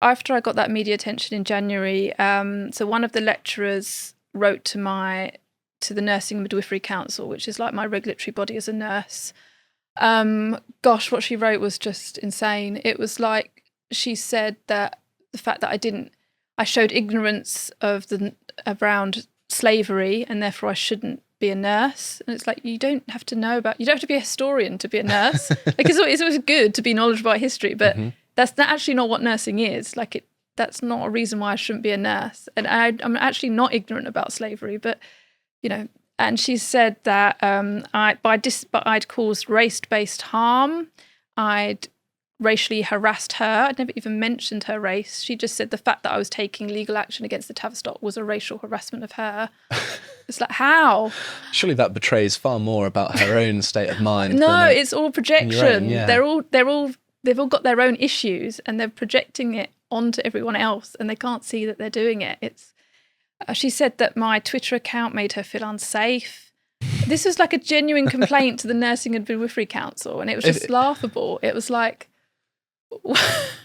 after I got that media attention in January, so one of the lecturers wrote to the Nursing Midwifery Council, which is like my regulatory body as a nurse. Gosh, what she wrote was just insane. It was like, she said that the fact that I showed ignorance around slavery, and therefore I shouldn't be a nurse. And it's like, you don't have to be a historian to be a nurse. Like, it's always good to be knowledgeable about history, but that's actually not what nursing is. Like, that's not a reason why I shouldn't be a nurse. And I'm actually not ignorant about slavery, but, and she said that I'd caused race-based harm. I'd racially harassed her. I'd never even mentioned her race. She just said the fact that I was taking legal action against the Tavistock was a racial harassment of her. It's like, how? Surely that betrays far more about her own state of mind. No, it's all projection. Yeah. They've all got their own issues, and they're projecting it onto everyone else, and they can't see that they're doing it. She said that my Twitter account made her feel unsafe. This was like a genuine complaint to the Nursing and Midwifery Council, and it was just laughable. It was like,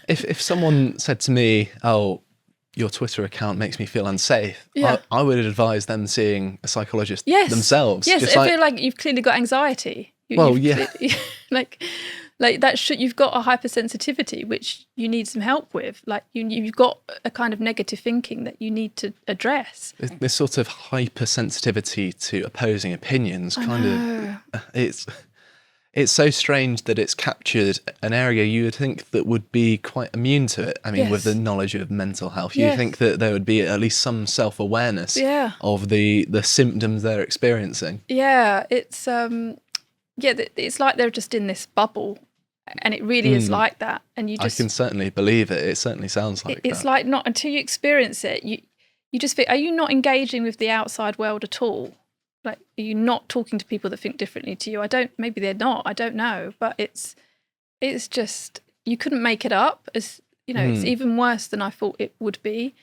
if someone said to me, "Oh, your Twitter account makes me feel unsafe," I would advise them seeing a psychologist themselves. Yes, I feel like you've clearly got anxiety. Like that you've got a hypersensitivity which you need some help with. Like you've got a kind of negative thinking that you need to address. This sort of hypersensitivity to opposing opinions it's so strange that it's captured an area you would think that would be quite immune to it. I mean, with the knowledge of mental health, you think that there would be at least some self-awareness of the symptoms they're experiencing. Yeah, it's it's like they're just in this bubble, and it really is like that. And I can certainly believe it. It certainly sounds like it's that. like, not until you experience it, you just think, are you not engaging with the outside world at all? Like, are you not talking to people that think differently to you? Maybe they're not, I don't know. But it's just, you couldn't make it up. It's even worse than I thought it would be.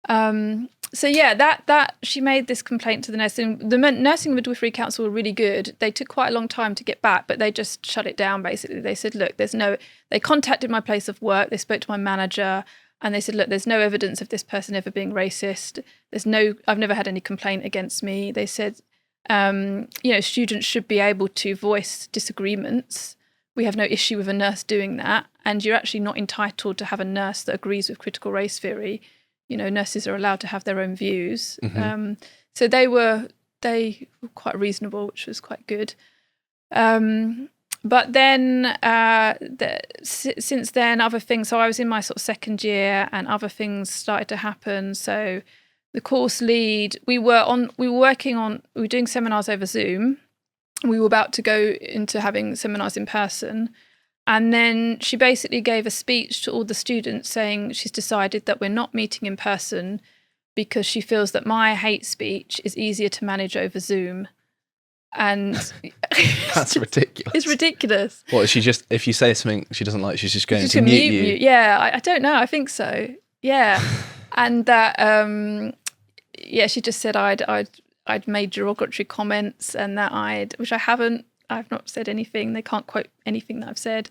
So yeah, that she made this complaint to the Nursing and Midwifery Council were really good. They took quite a long time to get back, but they just shut it down basically. They said, look, they contacted my place of work, they spoke to my manager, and they said, look, there's no evidence of this person ever being racist. I've never had any complaint against me. They said, students should be able to voice disagreements. We have no issue with a nurse doing that, and you're actually not entitled to have a nurse that agrees with critical race theory. Nurses are allowed to have their own views. So they were quite reasonable, which was quite good. But then since then, other things. So I was in my sort of second year, and other things started to happen. So the course lead, we were doing seminars over Zoom. We were about to go into having seminars in person. And then she basically gave a speech to all the students saying she's decided that we're not meeting in person because she feels that my hate speech is easier to manage over Zoom. And that's ridiculous. It's ridiculous. What, if you say something she doesn't like, she's just going to mute you? Yeah, I don't know. I think so. Yeah. And that, she just said I'd made derogatory comments, and that which I haven't. I've not said anything. They can't quote anything that I've said.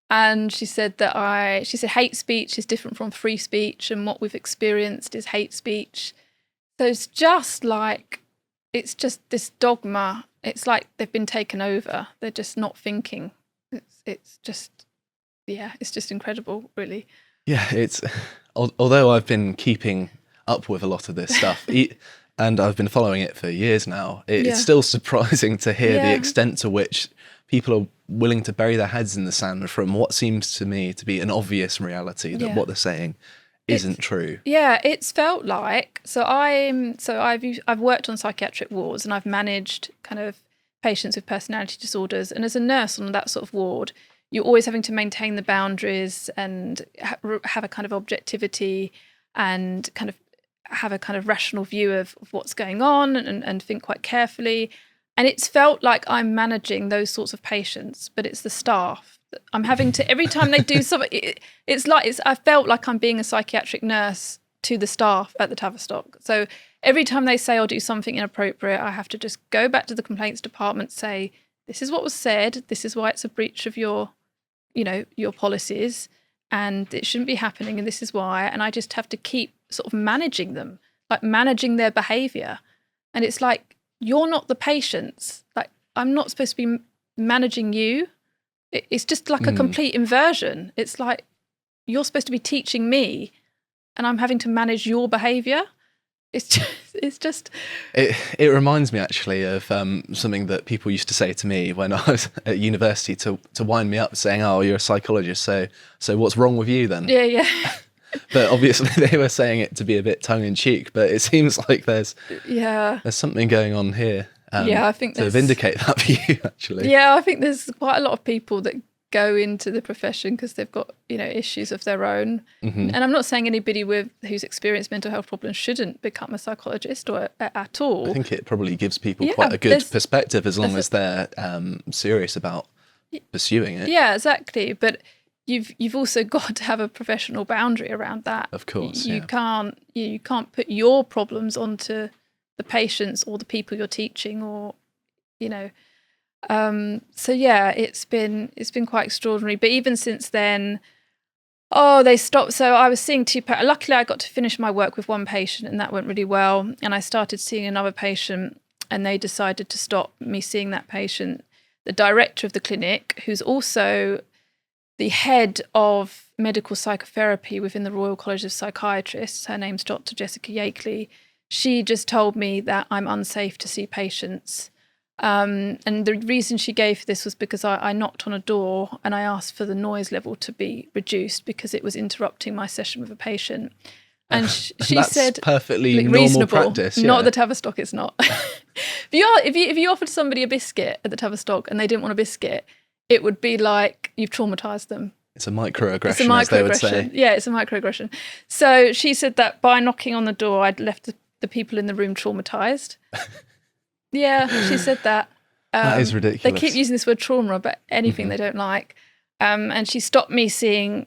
And she said hate speech is different from free speech, and what we've experienced is hate speech. So it's just this dogma. It's like they've been taken over. They're just not thinking. It's just incredible, really. Yeah, although I've been keeping up with a lot of this stuff, and I've been following it for years now, it's still surprising to hear the extent to which people are willing to bury their heads in the sand from what seems to me to be an obvious reality that what they're saying isn't true. Yeah, it's felt like, I've worked on psychiatric wards, and I've managed kind of patients with personality disorders, and as a nurse on that sort of ward, you're always having to maintain the boundaries and have a kind of objectivity and kind of have a kind of rational view of what's going on and think quite carefully. And it's felt like I'm managing those sorts of patients, but it's the staff. I'm having to, every time they do something, I felt like I'm being a psychiatric nurse to the staff at the Tavistock. So every time they say I'll do something inappropriate, I have to just go back to the complaints department, say, this is what was said, this is why it's a breach of your policies. and it shouldn't be happening, and this is why. And I just have to keep sort of managing them, like managing their behaviour. And it's like, you're not the patients. Like, I'm not supposed to be managing you. It's just like a complete inversion. It's like, you're supposed to be teaching me and I'm having to manage your behaviour. It's just. It reminds me actually of something that people used to say to me when I was at university to wind me up, saying, "Oh, you're a psychologist, so what's wrong with you then?" Yeah. But obviously they were saying it to be a bit tongue in cheek. But it seems like there's something going on here. I think to vindicate that for you, actually. Yeah, I think there's quite a lot of people that go into the profession because they've got, issues of their own. And I'm not saying anybody who's experienced mental health problems shouldn't become a psychologist or at all. I think it probably gives people quite a good perspective as long as they're serious about pursuing it. Yeah, exactly. But you've also got to have a professional boundary around that. Of course, you can't put your problems onto the patients or the people you're teaching, or so yeah, it's been quite extraordinary. But even since then, they stopped. So I was seeing luckily I got to finish my work with one patient, and that went really well. And I started seeing another patient, and they decided to stop me seeing that patient. The director of the clinic, who's also the head of medical psychotherapy within the Royal College of Psychiatrists, her name's Dr. Jessica Yakeley, she just told me that I'm unsafe to see patients. And the reason she gave for this was because I knocked on a door and I asked for the noise level to be reduced because it was interrupting my session with a patient. And she said, perfectly normal practice. Not at the Tavistock, it's not. if you offered somebody a biscuit at the Tavistock and they didn't want a biscuit, it would be like you've traumatised them. It's a microaggression, as they would say. Yeah, it's a microaggression. So she said that by knocking on the door, I'd left the people in the room traumatised. Yeah, she said that. That is ridiculous. They keep using this word trauma about anything they don't like. And she stopped me seeing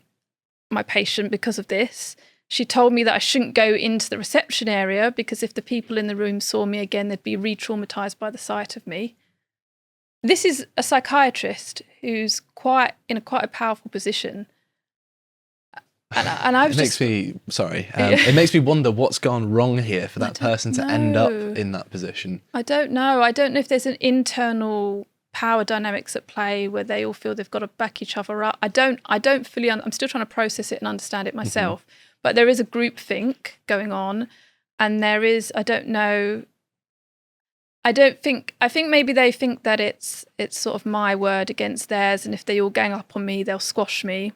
my patient because of this. She told me that I shouldn't go into the reception area because if the people in the room saw me again, they'd be re-traumatised by the sight of me. This is a psychiatrist who's in quite a powerful position. And I was it makes me wonder what's gone wrong here for that person to end up in that position. I don't know. I don't know if there's an internal power dynamics at play where they all feel they've got to back each other up. I don't fully. I'm still trying to process it and understand it myself. But there is a groupthink going on, and there is. I don't know. I think maybe they think that it's sort of my word against theirs, and if they all gang up on me, they'll squash me.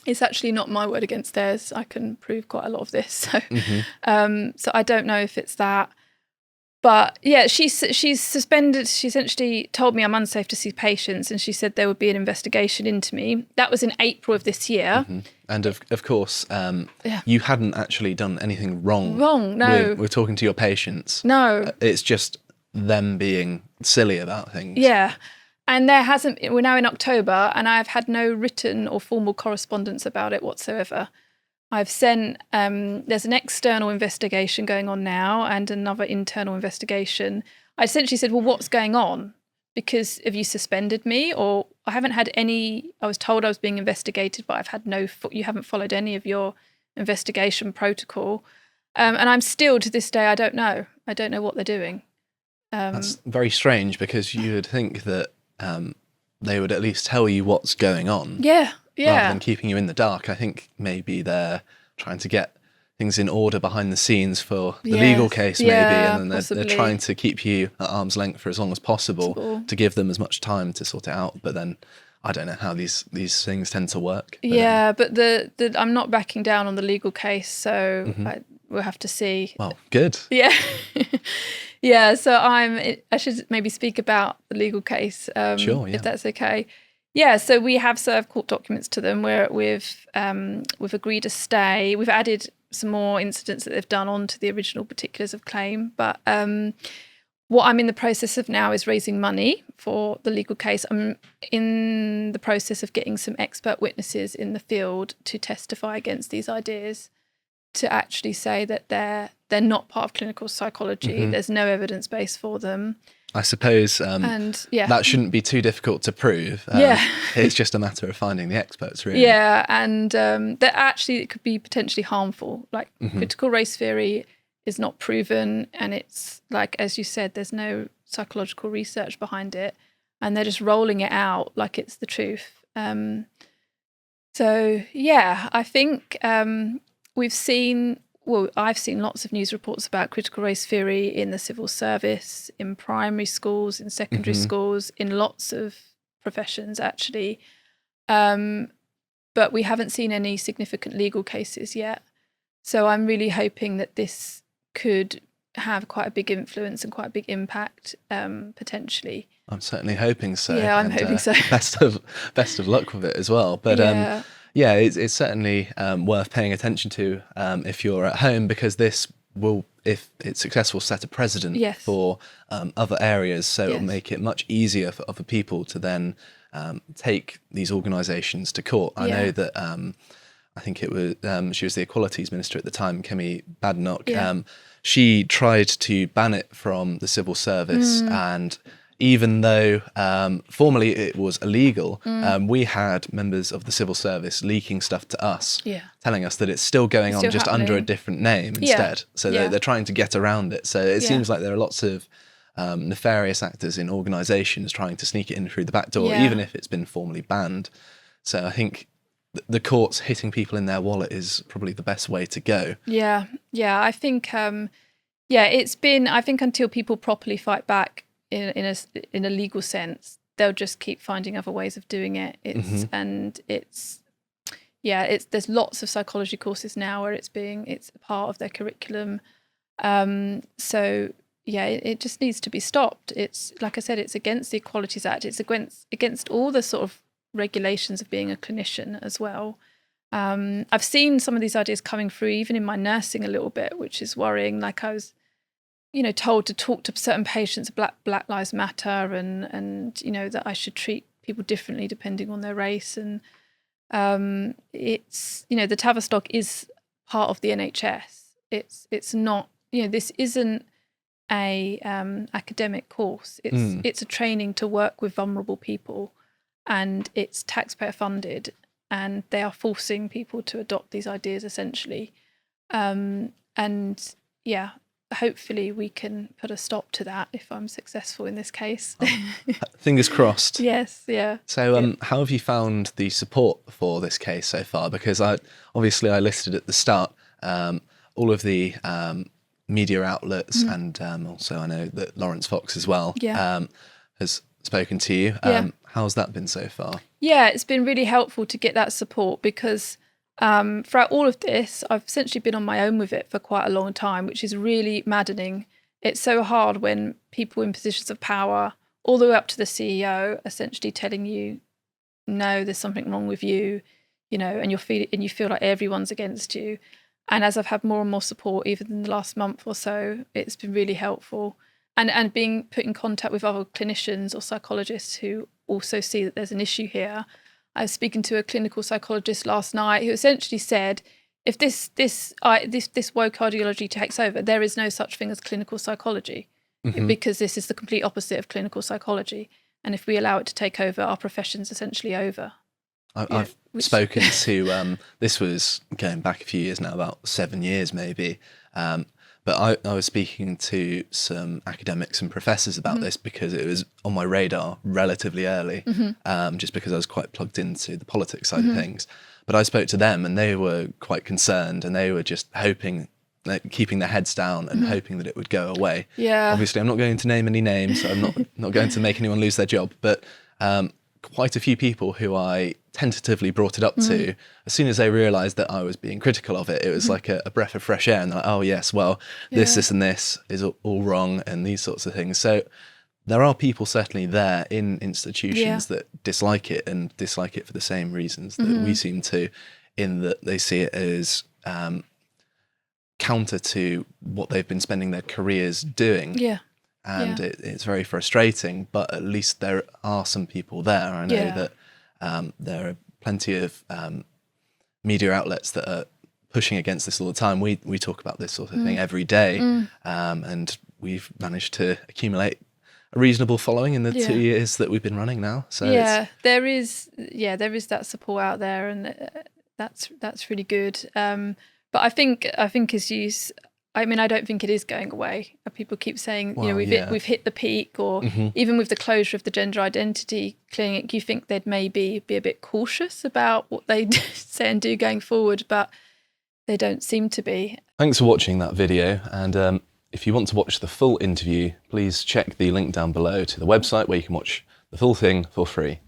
It's actually not my word against theirs. I can prove quite a lot of this. So, so I don't know if it's that. But yeah, she's suspended. She essentially told me I'm unsafe to see patients, and she said there would be an investigation into me. That was in April of this year. And of course, you hadn't actually done anything wrong. No. With talking to your patients. No. It's just them being silly about things. Yeah. And we're now in October, and I've had no written or formal correspondence about it whatsoever. I've sent, there's an external investigation going on now and another internal investigation. I essentially said, well, what's going on? Because have you suspended me? Or I haven't had any, I was told I was being investigated, but I've had you haven't followed any of your investigation protocol. And I'm still, to this day, I don't know what they're doing. That's very strange, because you would think that they would at least tell you what's going on. Yeah. Rather than keeping you in the dark. I think maybe they're trying to get things in order behind the scenes for the legal case, maybe, and then they're trying to keep you at arm's length for as long as possible to give them as much time to sort it out. But then I don't know how these things tend to work. But, but the I'm not backing down on the legal case, so we'll have to see. Well, good. Yeah. Yeah, so I should maybe speak about the legal case, if that's okay. Yeah, so we have served court documents to them where we've agreed a stay. We've added some more incidents that they've done onto the original particulars of claim. But what I'm in the process of now is raising money for the legal case. I'm in the process of getting some expert witnesses in the field to testify against these ideas, to actually say that they're not part of clinical psychology. There's no evidence base for them. I suppose that shouldn't be too difficult to prove. It's just a matter of finding the experts, really. Yeah, and that actually it could be potentially harmful. Like critical race theory is not proven, and it's like, as you said, there's no psychological research behind it, and they're just rolling it out like it's the truth. So yeah, I think I've seen lots of news reports about critical race theory in the civil service, in primary schools, in secondary schools, in lots of professions actually. But we haven't seen any significant legal cases yet. So I'm really hoping that this could have quite a big influence and quite a big impact potentially. I'm certainly hoping so. Yeah, I'm hoping so. Best of luck with it as well. But it's certainly worth paying attention to if you're at home, because this will, if it's successful, set a precedent for other areas. So it'll make it much easier for other people to then take these organisations to court. I know that I think it was she was the Equalities Minister at the time, Kemi Badenoch. She tried to ban it from the civil service, and even though formally it was illegal, we had members of the civil service leaking stuff to us, telling us that it's still going on, just under a different name instead. So they're trying to get around it. So it seems like there are lots of nefarious actors in organisations trying to sneak it in through the back door, even if it's been formally banned. So I think the courts hitting people in their wallet is probably the best way to go. Yeah. I think, it's been, I think until people properly fight back in a legal sense, they'll just keep finding other ways of doing it. There's lots of psychology courses now where it's a part of their curriculum. It just needs to be stopped. It's, like I said, it's against the Equalities Act. It's against all the sort of regulations of being a clinician as well. I've seen some of these ideas coming through even in my nursing a little bit, which is worrying. Like I was, told to talk to certain patients, Black Lives Matter, and that I should treat people differently depending on their race. And it's, the Tavistock is part of the NHS. It's not, this isn't a academic course. It's a training to work with vulnerable people, and it's taxpayer funded, and they are forcing people to adopt these ideas essentially. Hopefully we can put a stop to that if I'm successful in this case. Fingers crossed. Yes, yeah. So how have you found the support for this case so far? Because I listed at the start all of the media outlets, and also I know that Lawrence Fox as well has spoken to you. How's that been so far? Yeah, it's been really helpful to get that support, because throughout all of this, I've essentially been on my own with it for quite a long time, which is really maddening. It's so hard when people in positions of power, all the way up to the CEO, essentially telling you, no, there's something wrong with you, and you feel like everyone's against you. And as I've had more and more support, even in the last month or so, it's been really helpful. And being put in contact with other clinicians or psychologists who also see that there's an issue here. I was speaking to a clinical psychologist last night who essentially said, if this woke ideology takes over, there is no such thing as clinical psychology, because this is the complete opposite of clinical psychology. And if we allow it to take over, our profession's essentially over. I've spoken to, this was going back a few years now, about 7 years maybe, but I was speaking to some academics and professors about this because it was on my radar relatively early, just because I was quite plugged into the politics side of things. But I spoke to them and they were quite concerned, and they were just hoping, keeping their heads down and hoping that it would go away. Yeah. Obviously, I'm not going to name any names, so I'm not going to make anyone lose their job, but quite a few people who I tentatively brought it up to, as soon as they realised that I was being critical of it, it was like a breath of fresh air, and they're like, oh yes, well, this and this is all wrong, and these sorts of things. So there are people certainly there in institutions that dislike it, and dislike it for the same reasons that we seem to, in that they see it as counter to what they've been spending their careers doing. And it's very frustrating, but at least there are some people there. I know that there are plenty of media outlets that are pushing against this all the time. We talk about this sort of thing every day, and we've managed to accumulate a reasonable following in the 2 years that we've been running now. So there is that support out there, and that's really good. But I think as I mean, I don't think it is going away. People keep saying, we've hit the peak, or even with the closure of the gender identity clinic, you think they'd maybe be a bit cautious about what they say and do going forward, but they don't seem to be. Thanks for watching that video, and if you want to watch the full interview, please check the link down below to the website where you can watch the full thing for free.